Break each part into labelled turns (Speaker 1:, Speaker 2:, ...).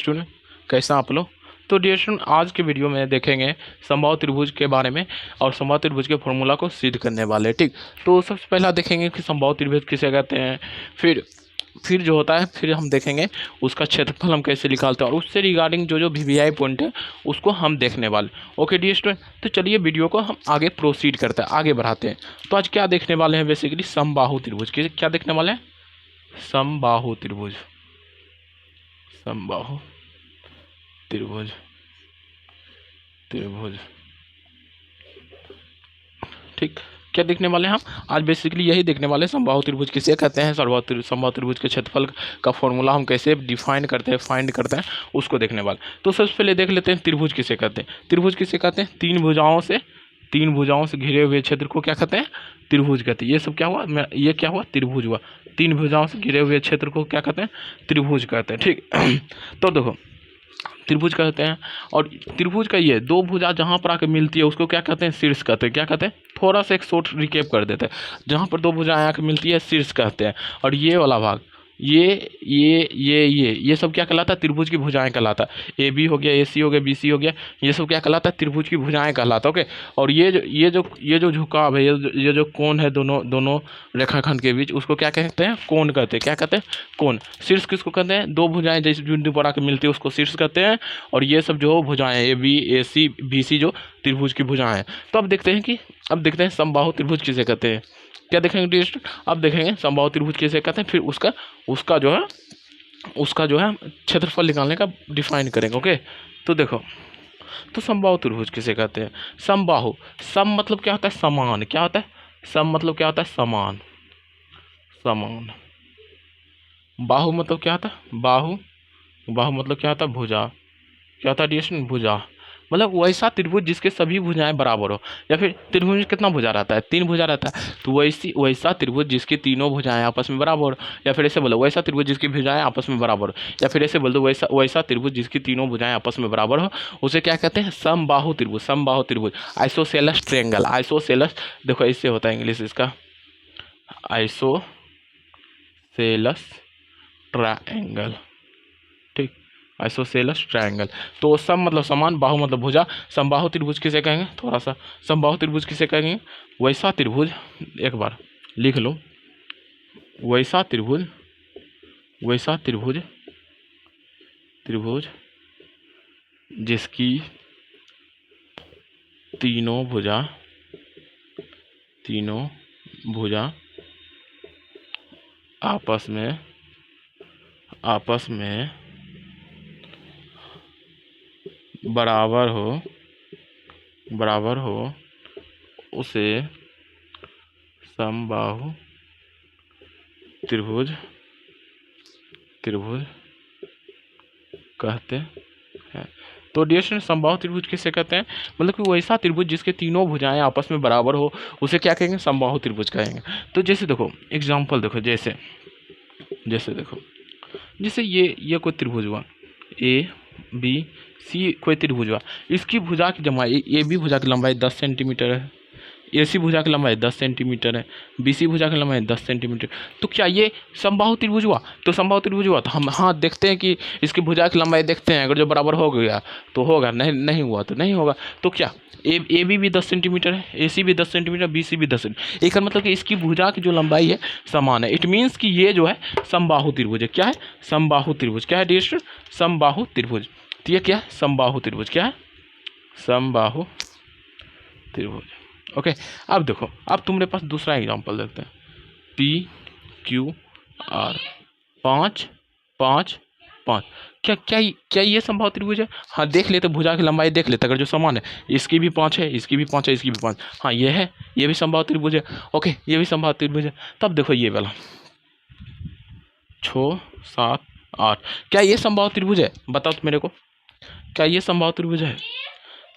Speaker 1: Student, कैसे आप लोग। तो डियर स्टूडेंट, आज के वीडियो में देखेंगे समबाहु त्रिभुज के बारे में और समबाहु त्रिभुज के फॉर्मूला को सिद्ध करने वाले। ठीक, तो सबसे पहला देखेंगे कि समबाहु त्रिभुज किसे कहते हैं, फिर जो होता है फिर हम देखेंगे उसका क्षेत्रफल हम कैसे निकालते हैं और उससे रिगार्डिंग जो वीवीआई पॉइंट है उसको हम देखने वाले। ओके डियर स्टूडेंट, तो चलिए वीडियो को हम आगे प्रोसीड करते हैं, आगे बढ़ाते हैं। तो आज क्या देखने वाले हैं, बेसिकली समबाहु त्रिभुज के क्या देखने वाले हैं, समबाहु त्रिभुज, समबाहु त्रिभुज, त्रिभुज। ठीक, क्या देखने वाले हैं हम आज, बेसिकली यही देखने वाले हैं समबाहु त्रिभुज किसे कहते हैं, समबाहु त्रिभुज के क्षेत्रफल का फॉर्मूला हम कैसे डिफाइन करते हैं, फाइंड करते हैं, उसको देखने वाले। तो सबसे पहले देख लेते हैं त्रिभुज किसे कहते हैं। त्रिभुज किसे कहते हैं, तीन भुजाओं से घिरे हुए क्षेत्र को क्या कहते हैं, त्रिभुज कहते हैं। ये सब क्या हुआ, ये क्या हुआ, त्रिभुज हुआ। तीन भुजाओं से घिरे हुए क्षेत्र को क्या कहते हैं, त्रिभुज कहते हैं। ठीक तो देखो त्रिभुज कहते हैं, और त्रिभुज का ये दो भुजा जहाँ पर आके मिलती है उसको क्या कहते हैं, शीर्ष कहते हैं। क्या कहते हैं, थोड़ा सा एक शॉर्ट रिकेप कर देते हैं। जहाँ पर दो भुजाएं आके मिलती है शीर्ष कहते हैं, और ये वाला भाग ये सब क्या कहलाता है, त्रिभुज की भुजाएं कहलाता है। ए बी हो गया, ए सी हो गया, बी सी हो गया, ये सब क्या कहलाता है, त्रिभुज की भुजाएं कहलाता है। ओके, और ये जो झुकाव है, ये जो कोण है दोनों रेखाखंड के बीच, उसको क्या कहते हैं, कोण कहते हैं। क्या कहते हैं, कोण। शीर्ष किसको कहते हैं, दो भुजाएं जैसे बिंदु पर आकर मिलती है उसको शीर्ष कहते हैं। और ये सब जो भुजाएं A B, A C, B C जो त्रिभुज की भुजाएं हैं। तो अब देखते हैं समबाहु त्रिभुज किसे कहते हैं। क्या देखेंगे टेस्ट, अब देखेंगे समबाहु त्रिभुज किसे कहते हैं, फिर उसका जो है क्षेत्रफल निकालने का डिफाइन करेंगे। ओके, तो देखो, तो समबाहु त्रिभुज किसे कहते हैं। समबाहु, सम मतलब क्या होता है, समान। क्या होता है, सम मतलब क्या होता है, समान। बाहु मतलब क्या होता है, बाहु मतलब क्या होता है, भुजा। क्या होता है डिस्टेंस, भुजा। मतलब वैसा त्रिभुज जिसके सभी भुजाएं बराबर हो। या फिर त्रिभुज में कितना भुजा रहता है, तीन भुजा रहता है, तो वैसा त्रिभुज जिसकी तीनों भुजाएं आपस में बराबर हो। या फिर ऐसे बोलो, वैसा त्रिभुज जिसकी भुजाएं आपस में बराबर हो। या फिर ऐसे बोल दो, वैसा त्रिभुज जिसकी तीनों भुजाएं आपस में बराबर हो, उसे क्या कहते हैं, समबाहु त्रिभुज। समबाहु त्रिभुज, आइसोसेलस ट्रायंगल। आइसोसेलस देखो इससे होता है इंग्लिश इसका, आइसोसेलस ट्रायंगल। ठीक, आइसोसेलस ट्रायंगल। तो सम मतलब समान, बाहु मतलब भुजा। समबाहु त्रिभुज किसे कहेंगे, थोड़ा सा समबाहु त्रिभुज किसे कहेंगे, वैसा त्रिभुज, एक बार लिख लो, वैसा त्रिभुज जिसकी तीनों भुजा आपस में बराबर हो, उसे समबाहु त्रिभुज कहते हैं। तो डियर स्टूडेंट, समबाहु त्रिभुज किसे कहते हैं, मतलब कि वैसा त्रिभुज जिसके तीनों भुजाएं आपस में बराबर हो, उसे क्या कहेंगे, समबाहु त्रिभुज कहेंगे। तो जैसे देखो एग्जांपल देखो, जैसे देखो, जैसे ये कोई त्रिभुज हुआ, ए बी सी कोई त्रिभुज हुआ। इसकी भुजा की लंबाई, ए बी भुजा की लंबाई 10 सेंटीमीटर है, ए सी भुजा की लंबाई 10 सेंटीमीटर है, बी सी भुजा की लंबाई 10 सेंटीमीटर। तो क्या ये समबाहु त्रिभुज हुआ, तो समबाहु त्रिभुज हुआ। तो हम हाँ देखते हैं कि इसकी भुजा की लंबाई देखते हैं, अगर जो बराबर हो गया तो होगा, नहीं हुआ तो नहीं होगा। तो क्या ए बी भी 10 सेंटीमीटर है, ए सी भी 10 सेंटीमीटर, बी सी भी 10 सेंटीमीटर। एक मतलब कि इसकी भुजा की जो लंबाई है समान है। इट मीन्स कि ये जो है समबाहु त्रिभुज है। क्या है, समबाहु त्रिभुज। क्या है डियर, समबाहु त्रिभुज। तो ये क्या है, समबाहु त्रिभुज। क्या है, समबाहु त्रिभुज। ओके, अब देखो, अब तुम्हारे पास दूसरा एग्जांपल देखते हैं, पी क्यू आर 5 5 5। क्या ये समबाहु त्रिभुज है। हाँ देख लेते, भुजा की लंबाई देख लेते, अगर जो समान है, इसकी भी 5 है, इसकी भी 5 है, इसकी भी 5, हाँ ये है, ये भी समबाहु त्रिभुज है। ओके, ये भी समबाहु त्रिभुज है। तब देखो ये वाला 6 7 8, क्या ये समबाहु त्रिभुज है, बताओ तो मेरे को, क्या ये समबाहु त्रिभुज है।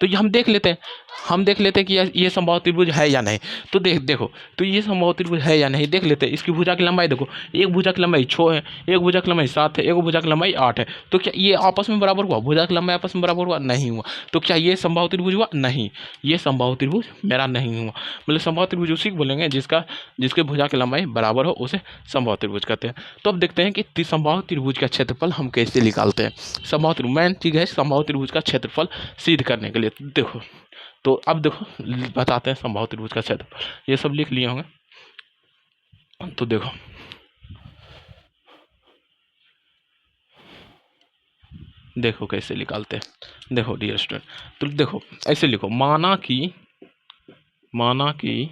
Speaker 1: तो ये हम देख लेते हैं, हम देख लेते हैं कि ये समबाहु त्रिभुज है या नहीं। तो देखो तो ये समबाहु त्रिभुज है या नहीं देख लेते हैं। इसकी भुजा की लंबाई देखो, एक भुजा की लंबाई 6 है, एक भुजा की लंबाई 7 है, एक भुजा की लंबाई 8 है। तो क्या ये आपस में बराबर हुआ? भुजा की लंबाई आपस में बराबर हुआ? नहीं हुआ। तो क्या ये समबाहु त्रिभुज हुआ? नहीं, ये समबाहु त्रिभुज मेरा नहीं हुआ। मतलब समबाहु त्रिभुज उसी को बोलेंगे जिसके भुजा की लंबाई बराबर हो, उसे समबाहु त्रिभुज कहते हैं। तो अब देखते हैं कि समबाहु त्रिभुज का क्षेत्रफल हम कैसे निकालते हैं। समबाहु त्रिभुज मेन चीज है समबाहु त्रिभुज का क्षेत्रफल सिद्ध करने के लिए। देखो तो अब देखो बताते हैं समबाहु त्रिभुज का क्षेत्रफल। ये सब लिख लिए होंगे। तो देखो कैसे निकालते हैं। देखो डियर स्टूडेंट, तो देखो ऐसे लिखो, माना कि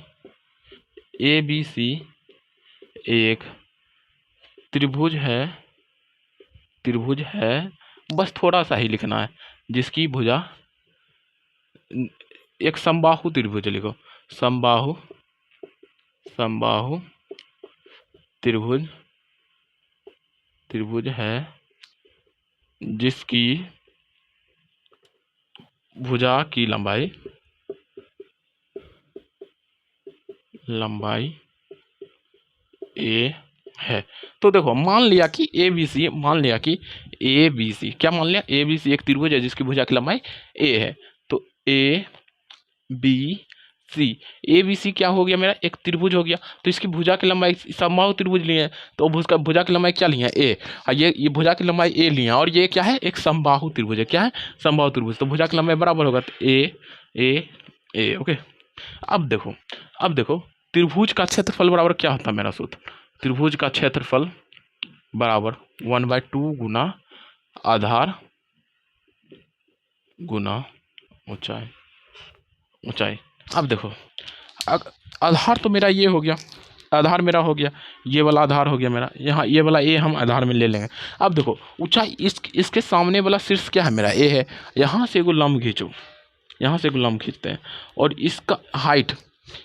Speaker 1: ए बी सी एक त्रिभुज है, बस थोड़ा सा ही लिखना है, जिसकी भुजा एक समबाहु त्रिभुज लिखो, समबाहु त्रिभुज है, जिसकी भुजा की लंबाई ए है। तो देखो मान लिया कि ए बी सी क्या मान लिया? ए बी सी एक त्रिभुज है जिसकी भुजा की लंबाई ए है। तो ए बी सी क्या हो गया? मेरा एक त्रिभुज हो गया। तो इसकी भुजा की लंबाई समबाहु त्रिभुज लिए हैं, तो भुजा की लंबाई क्या लिए? ए। और ये भुजा की लंबाई ए लिए, और ये क्या है? एक समबाहु त्रिभुज है। क्या है? समबाहु त्रिभुज। तो भुजा की लंबाई बराबर होगा, तो ए ओके। अब देखो त्रिभुज का क्षेत्रफल बराबर क्या होता है? मेरा सूत्र, त्रिभुज का क्षेत्रफल बराबर 1/2 गुना आधार गुना ऊंचाई। अब देखो आधार तो मेरा ये हो गया, आधार मेरा हो गया, ये वाला आधार हो गया मेरा, यहाँ ये वाला ए हम आधार में ले लेंगे। अब देखो ऊंचाई इसके सामने वाला शीर्ष क्या है? मेरा ए है। यहाँ से एगो लंब खींचो, यहाँ से लंब खींचते हैं, और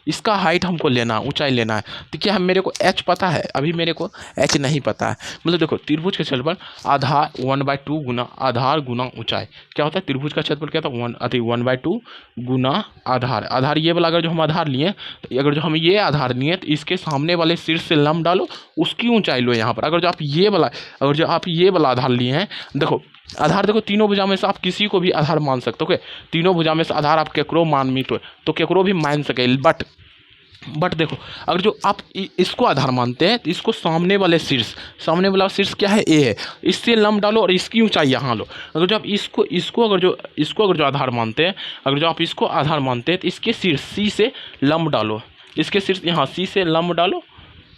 Speaker 1: इसका हाइट हमको लेना है, ऊंचाई लेना है। तो क्या मेरे को एच पता है? अभी मेरे को एच नहीं पता है। मतलब देखो त्रिभुज के क्षेत्रफल आधार 1/2 गुना आधार गुना ऊंचाई क्या होता है? त्रिभुज का क्षेत्रफल क्या था? 1/2 गुना आधार ये वाला अगर जो हम आधार लिए, तो अगर जो हम ये आधार लिए तो इसके सामने वाले शीर्ष से लंब डालो, उसकी ऊंचाई लो यहाँ पर। अगर जो आप ये वाला आधार लिए हैं, देखो आधार देखो तीनों भुजा में से आप किसी को भी आधार मान सकते हो। ओके, तीनों भुजा में से आधार आप केकरो मानमित हो तो केकरो भी मान सके। बट देखो अगर जो आप इसको आधार मानते हैं, तो इसको सामने वाला शीर्ष क्या है? ए है। इससे लंब डालो और इसकी ऊंचाई यहाँ लो। अगर जो आप इसको अगर जो आधार मानते हैं, अगर जो आप इसको आधार मानते हैं, तो इसके शीर्ष सी से लंब डालो, इसके शीर्ष यहाँ सी से लंब डालो,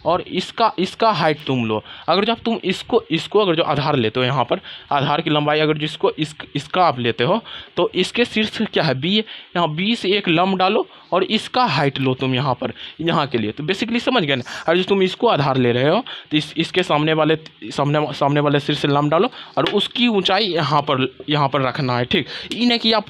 Speaker 1: और इसका हाइट तुम लो। अगर जब तुम इसको अगर जो आधार लेते हो, यहाँ पर आधार की लंबाई अगर जिसको इसका आप लेते हो, तो इसके शीर्ष क्या है? बी है। यहाँ बी से एक लंब डालो और इसका हाइट लो तुम यहाँ पर, यहाँ के लिए। तो बेसिकली समझ गए ना? अगर जो तुम इसको आधार ले रहे हो, तो इसके सामने वाले शीर्ष से लंब डालो और उसकी ऊंचाई यहाँ पर रखना है। ठीक, ये नहीं कि आप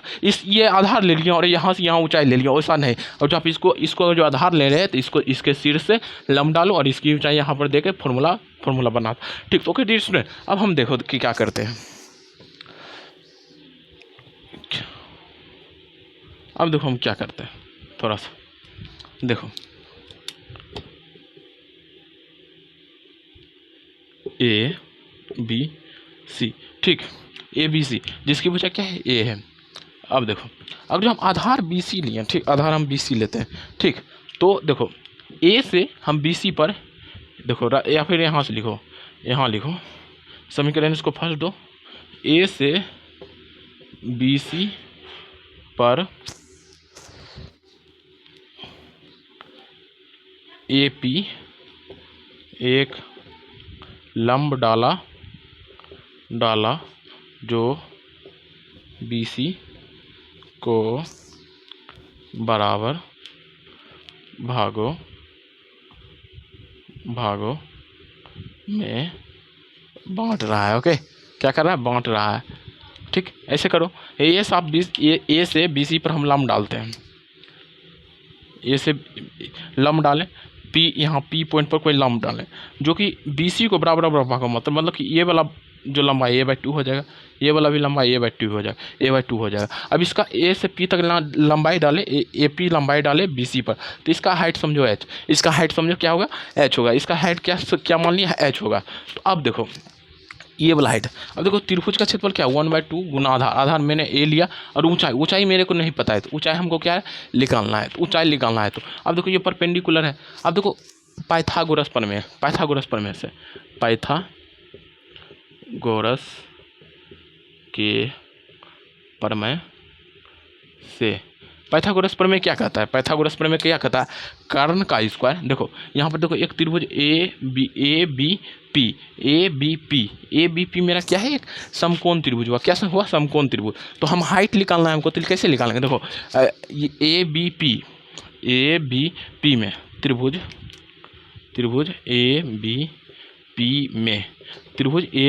Speaker 1: ये आधार ले लिया और यहाँ से यहाँ ऊंचाई ले लिया, वैसा नहीं। और जो आप इसको अगर जो आधार ले रहे हैं, तो इसके शीर्ष से लंब डालो और इसकी ऊंचाई यहाँ पर देके फॉर्मूला बना। ठीक, तो ओके डियर स्टूडेंट, अब हम देखो कि क्या करते हैं। अब देखो हम क्या करते हैं, थोड़ा सा देखो, ए बी सी। ठीक, ए बी सी जिसकी भुजा क्या है? ए है। अब देखो अगर जो हम आधार बी सी लिए, ठीक, आधार हम बी सी लेते हैं। ठीक, तो देखो ए से हम बी सी पर देखो, या फिर यहाँ से लिखो समीकरण, इसको फर्स्ट दो। ए से बी सी पर ए पी एक लंब डाला जो बी सी को बराबर भागों में बांट रहा है। ओके, क्या कर रहा है? बांट रहा है। ठीक, ऐसे करो, ए से बी सी पर हम लंब डालते हैं, ए से लंब डालें, पी यहाँ पी पॉइंट पर कोई लंब डालें जो कि बी सी को बराबर भागों, मतलब कि ये वाला जो लंबाई A/2 हो जाएगा, ये वाला भी लंबाई A/2 हो जाएगा, A/2 हो जाएगा। अब इसका A से P तक लंबाई डाले, AP लंबाई डाले BC पर, तो इसका हाइट समझो H, इसका हाइट समझो क्या होगा, H होगा। इसका हाइट क्या मान लिया, H होगा। तो अब देखो ये वाला हाइट, अब देखो त्रिभुज का क्षेत्रफल क्या, 1/2 गुना आधार, आधार मैंने A लिया, और ऊंचाई मेरे को नहीं पता है, तो ऊंचाई हमको क्या है निकालना है, तो ऊंचाई निकालना है। तो अब देखो ये परपेंडिकुलर है। अब देखो पाइथागोरस प्रमेय, पाइथागोरस प्रमेय से, पाइथागोरस के प्रमेय से, पाइथागोरस प्रमेय क्या कहता है, पाइथागोरस प्रमेय क्या कहता है, कर्ण का स्क्वायर। देखो यहाँ पर देखो एक त्रिभुज ए बी पी मेरा क्या है, एक समकोण त्रिभुज हुआ। क्या हुआ, समकोण त्रिभुज। तो हम हाइट निकालना है हमको, तो कैसे निकालेंगे, देखो ए बी पी में त्रिभुज ए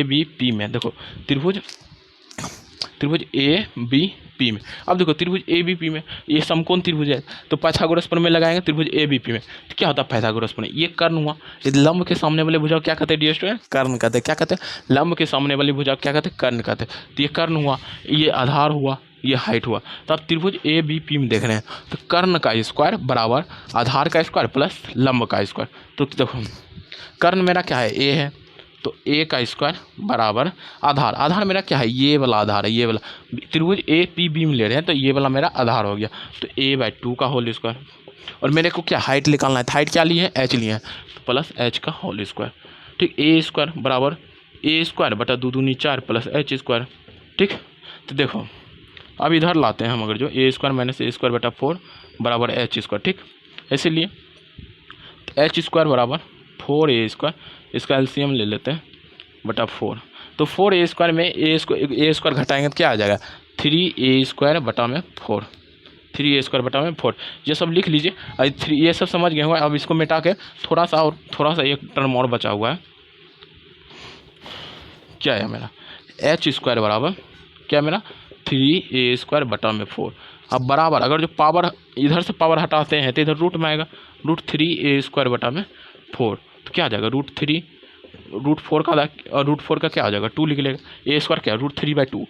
Speaker 1: बी पी में देखो त्रिभुज ए बी पी में। अब देखो त्रिभुज ए बी पी में ये समकोण त्रिभुज है, तो पाइथागोरस प्रमेय लगाएंगे त्रिभुज ए बी पी में। तो क्या होता है पाइथागोरस प्रमेय, ये कर्ण हुआ, ये लंब के सामने वाले भुजा क्या कहते हैं डियर स्टूडेंट, कर्ण कहते हैं। क्या कहते हैं, लंब के सामने वाली भुजा क्या कहते हैं, कर्ण कहते हैं। तो ये कर्ण हुआ, ये आधार हुआ, ये हाइट हुआ। तो आप त्रिभुज ए बी पी में देख रहे हैं, तो कर्ण का स्क्वायर बराबर आधार का स्क्वायर प्लस लंब का स्क्वायर। तो देखो कर्ण मेरा क्या है, ए है, तो ए का स्क्वायर बराबर आधार, आधार मेरा क्या है, ये वाला आधार है, ये वाला त्रिभुज ए पी बी में ले रहे हैं, तो ये वाला मेरा आधार हो गया। तो A/2 का होल स्क्वायर, और मेरे को क्या हाइट निकालना है, हाइट क्या ली है, H लिए है, तो प्लस H का होल स्क्वायर। ठीक, A स्क्वायर बराबर A स्क्वायर बटा 2 दूनी 4 प्लस H स्क्वायर। ठीक, तो देखो अब इधर लाते हैं हम, अगर जो A square minus A square बटा 4 बराबर H स्क्वायर। ठीक, इसीलिए H स्क्वायर बराबर 4A स्क्वायर, इसका एलसीएम ले लेते हैं बटा 4। तो 4A स्क्वायर में ए स्क्वायर घटाएंगे तो क्या आ जाएगा, 3A स्क्वायर बटा में 4, 3A स्क्वायर बटा में 4। ये सब लिख लीजिए, ये सब समझ गए हुआ। अब इसको मिटा के थोड़ा सा एक टर्म और बचा हुआ है, क्या है मेरा H स्क्वायर बराबर क्या मेरा 3A स्क्वायर बटा में 4। अब बराबर अगर जो पावर इधर से पावर हटाते हैं तो इधर रूट में आएगा, √3A स्क्वायर बटा में 4। तो क्या आ जाएगा, √4 का क्या आ जाएगा, 2 लिख लेगा। A स्क्वायर क्या, √3/2,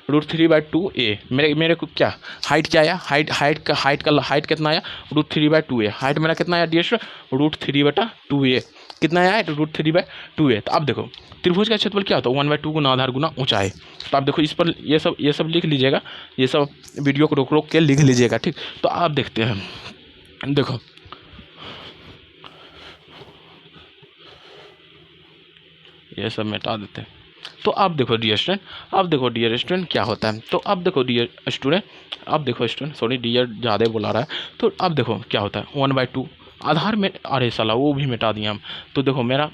Speaker 1: √3/2A। मेरे को क्या हाइट क्या आया, हाइट कितना आया, √3/2A। हाइट मेरा कितना आया डियर, √3/2A। कितना आया, √3/2A। तो अब देखो त्रिभुज का क्षेत्रफल क्या होता है, 1/2 गुना आधार गुना ऊंचाई। तो आप देखो इस पर ये सब लिख लीजिएगा, ये सब वीडियो को रोक के लिख लीजिएगा। ठीक, तो आप देखते हैं, देखो ये सब मिटा देते हैं। तो अब देखो डियर स्टूडेंट, क्या होता है। तो अब देखो डियर स्टूडेंट, सॉरी डियर ज़्यादा बुला रहा है। तो अब देखो क्या होता है, 1/2 आधार में, अरे साला वो भी मिटा दिया हम। तो देखो मेरा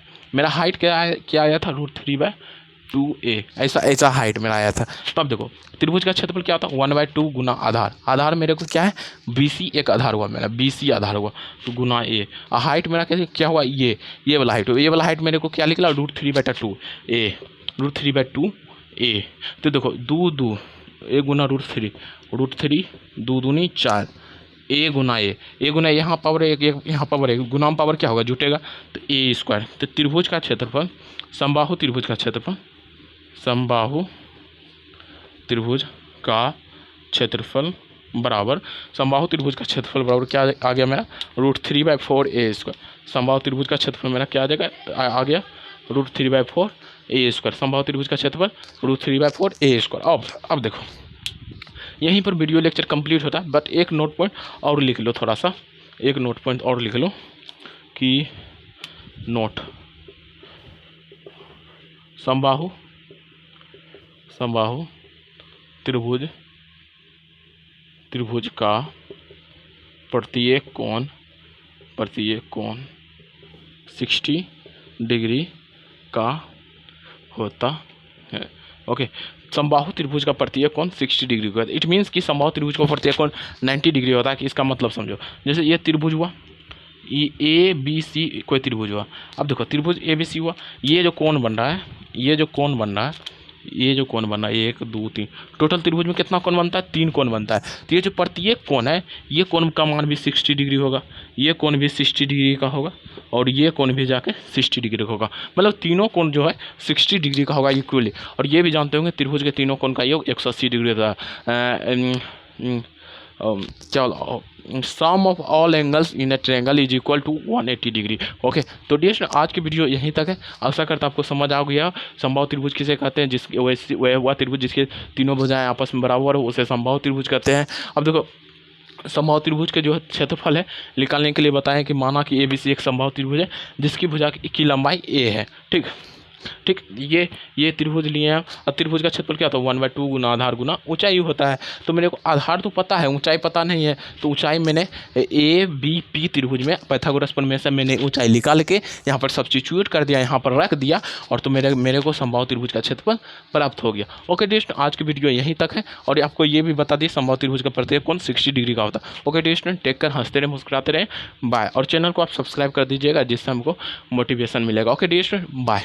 Speaker 1: हाइट क्या आया था, √3/2A, ऐसा हाइट मेरा आया था। तो अब देखो त्रिभुज का क्षेत्रफल क्या होता है, 1/2 गुना आधार मेरे को क्या है, BC एक आधार हुआ मेरा, BC आधार हुआ, तो गुना A। हाइट मेरा क्या हुआ, ये वाला हाइट हुआ, ये वाला हाइट मेरे को क्या निकला, √3/2A, √3/2A। तो देखो 2 A गुना √3 2 दूनी 4, A गुना यहाँ पावर एक यहाँ पावर एक, गुना पावर क्या होगा, जुटेगा, तो A स्क्वायर। तो त्रिभुज का क्षेत्रफल, समबाहु त्रिभुज का क्षेत्रफल बराबर समबाहु त्रिभुज का क्षेत्रफल बराबर क्या आ गया मेरा, √3/4A स्क्वायर। समबाहु त्रिभुज का क्षेत्रफल मेरा क्या आ जाएगा, आ गया √3/4A स्क्वायर। समबाहु त्रिभुज का क्षेत्रफल √3/4A स्क्वायर। अब देखो यहीं पर वीडियो लेक्चर कंप्लीट होता है, बट एक नोट पॉइंट और लिख लो, थोड़ा सा एक नोट पॉइंट और लिख लो कि नोट समबाहु त्रिभुज का प्रत्येक कोण 60 डिग्री का होता है। ओके, समबाहु त्रिभुज का प्रत्येक कोण 60 डिग्री का, इट मीन्स कि समबाहु त्रिभुज का प्रत्येक कोण 90 डिग्री होता है। कि इसका मतलब समझो, जैसे ये त्रिभुज हुआ, ये ABC कोई त्रिभुज हुआ। अब देखो त्रिभुज ABC हुआ, ये जो कोण बन रहा है ये जो कोण बना 1 2 3, टोटल त्रिभुज में कितना कोण बनता है? 3 कोण बनता है। तो ये जो प्रत्येक कोण है, ये कोण का मान भी 60 डिग्री होगा, ये कोण भी 60 डिग्री का होगा, और ये कोण भी जाके 60 डिग्री का होगा। मतलब तीनों कोण जो है 60 डिग्री का होगा इक्वली। और ये भी जानते होंगे त्रिभुज के तीनों कोण का योग 180 डिग्री होता है। चलो, sum of all angles in a triangle is equal to 180 degree. Okay, तो डियर स्टूडेंट आज की वीडियो यहीं तक है। आशा करता आपको समझ आ गया। समबाहु त्रिभुज किसे कहते हैं? जिसके वैसे वह त्रिभुज जिसके तीनों भुजाएं आपस में बराबर हो उसे समबाहु त्रिभुज कहते हैं। अब देखो, समबाहु त्रिभुज के जो है क्षेत्रफल है निकालने के लिए बताएं कि माना कि ABC एक समबाहु त्रिभुज है जिसकी भुजा की लंबाई A है। ठीक ठीक, ये त्रिभुज लिए हैं और त्रिभुज का क्षेत्रफल क्या होता है? 1/2 गुना आधार गुना ऊंचाई होता है। तो मेरे को आधार तो पता है, ऊंचाई पता नहीं है, तो ऊंचाई मैंने ABP त्रिभुज में पाइथागोरस प्रमेय से मैंने ऊंचाई निकाल के यहाँ पर सब्स्टिट्यूट कर दिया, यहाँ पर रख दिया, और तो मेरे को समबाहु त्रिभुज का क्षेत्रफल प्राप्त हो गया। ओके दोस्त, आज की वीडियो यहीं तक है, और आपको ये भी बता दी समबाहु त्रिभुज का प्रत्येक कोण 60 डिग्री का होता है। ओके दोस्त, टेक कर, हंसते रहे मुस्कुराते रहे, बाय। और चैनल को आप सब्सक्राइब कर दीजिएगा जिससे हमको मोटिवेशन मिलेगा। ओके दोस्त, बाय।